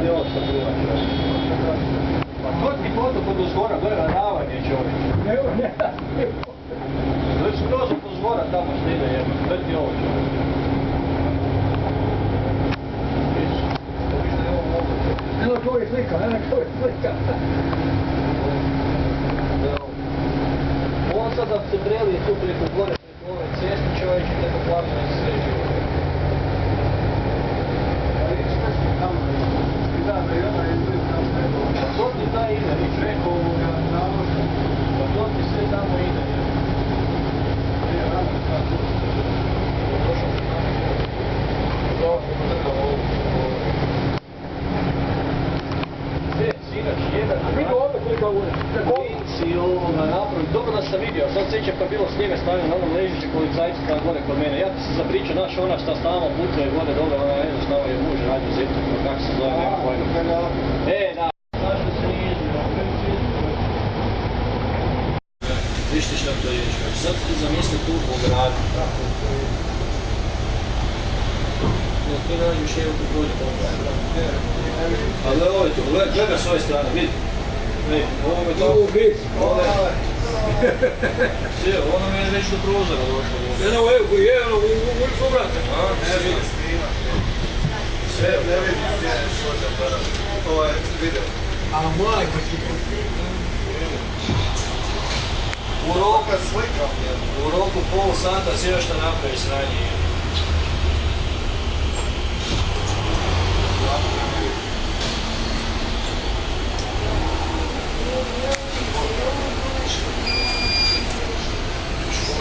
Gdje ovo što bila čovjek? Pa to ti foto kod uzgora, gleda davanje čovjek. Već skroz od uzgora tamo stigne jedno, sve ti ovo čovjek. Eno to je slika, On sad da se breli tu preko gore, preko ove ceste čovječe, preko planu ne se sređe. Pa to ti taj ide, viš reko ovoga naloža. Pa to ti sve tamo ide. Sinač, jedan. A vidi ovdje koliko ure. Klinci ovoga napravi. Dobro da sam vidio, sad sjećam kad bilo snijega stavio na onom ležiće policajcu kada gore kod mene. Ja ti se zapričao, naš ona šta stalno putuje gore dole, ona ne znam šta je muž radio zetu, kako se zove, nema pojma. Da. Zašto se nije izbio? Viš ti šta to je čovječ, sad ti zamisli tu po gradu. Ti nađeš evo tu prođe po gradu. Ali ovo je tu, gledaj s ove strane, vidi. Ovo je to. Ono mi je već do prozora došlo. Evo, uvijek su obrate. Ne vidi. Sve, ne vidi gdje je svođa aparat. Ovo je video. A majko ti. U roku pol sata sve što napravi sranje.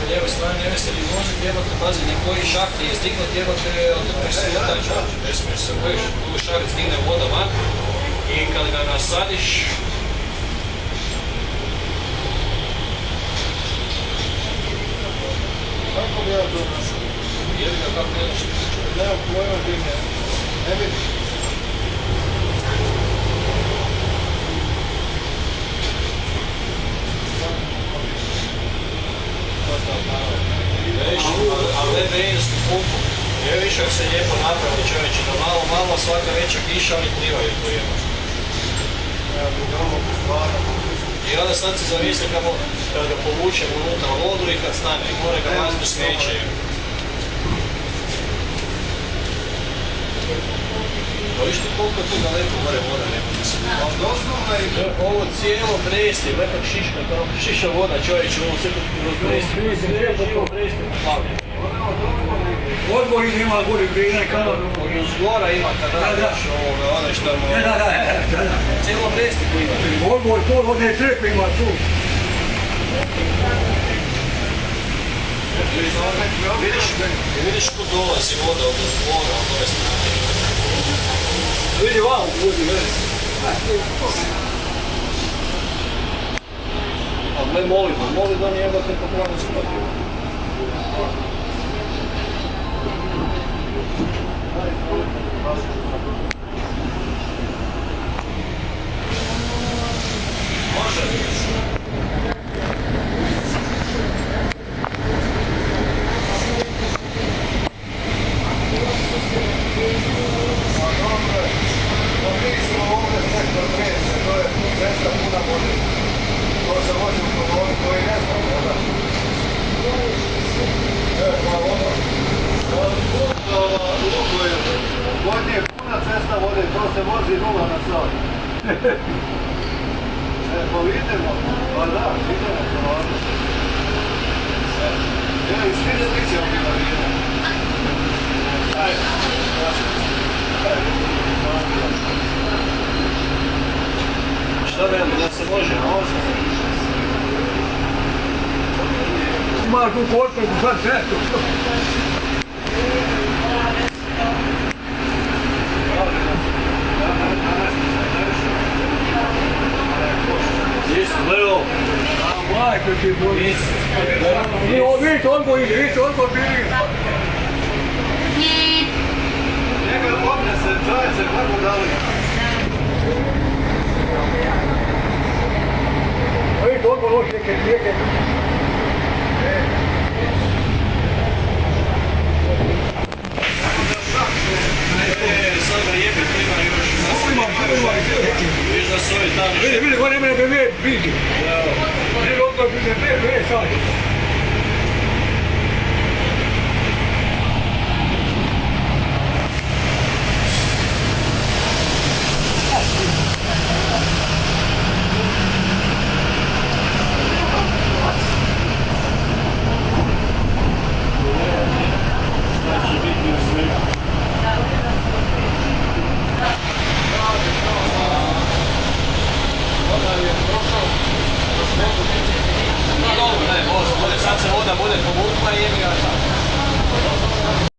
Lijeve strane neveste li može trebati, pazi, koji šakt je stignut trebati od presudaj čovječ, ne smiješ se bojiš, tu šakt stigne voda van i kad ga nasadiš, Kako bi ja to našao? Jedi ga kako ne nešto. Nemam pojma gdje ne vidiš. Ali ne benjski pumpu. Je više se lijepo napravili čovječe, da malo svaka veća kiša, oni plivaju tu jedno. I onda sad se zamisli kako ga povučemo unutra vodu i kad stane, more ga mazno smeće. Pa viš ti koliko tu daleko gore voda ne može se. Ovo cijelo Brest je, lepak šiška, kao šiša voda čovječe, ovo sve kroz Brest. Živo Brest je poplavljen. Odbor ima gori brine kanal. I uz gora ima kanal još ovoga, one što mu... Da. Cijelo Brest je pliva. Odbor pol vodne crkve ima tu. Vidiš ko dolazi voda od gora, od ove strane. Vidi vam, ljudi, vidi. A gle molitva njegate po planu spatio. Može li još? Godnje je puna cesta vode, to se vozi 0 na sat. Pa vidimo, pa da, vidimo to ovdje. I svi sliče ovdje na vide. Šta veli, da se može, može? Imaš u potrebu sad cestu. Jesi, gledao? Majko ti boli. Vidite, odbor ide, vidite, odbor bili. Njega odne se, čaje se kako dali. Vidite, odbor loši neke rijeke. Sad ga jebe, treba još. da su ovi tamo. Vidi, ko ne mene prije vidi. Vidi, on to bi se prije sad. Sad se voda bude povukla i jebi ga sad.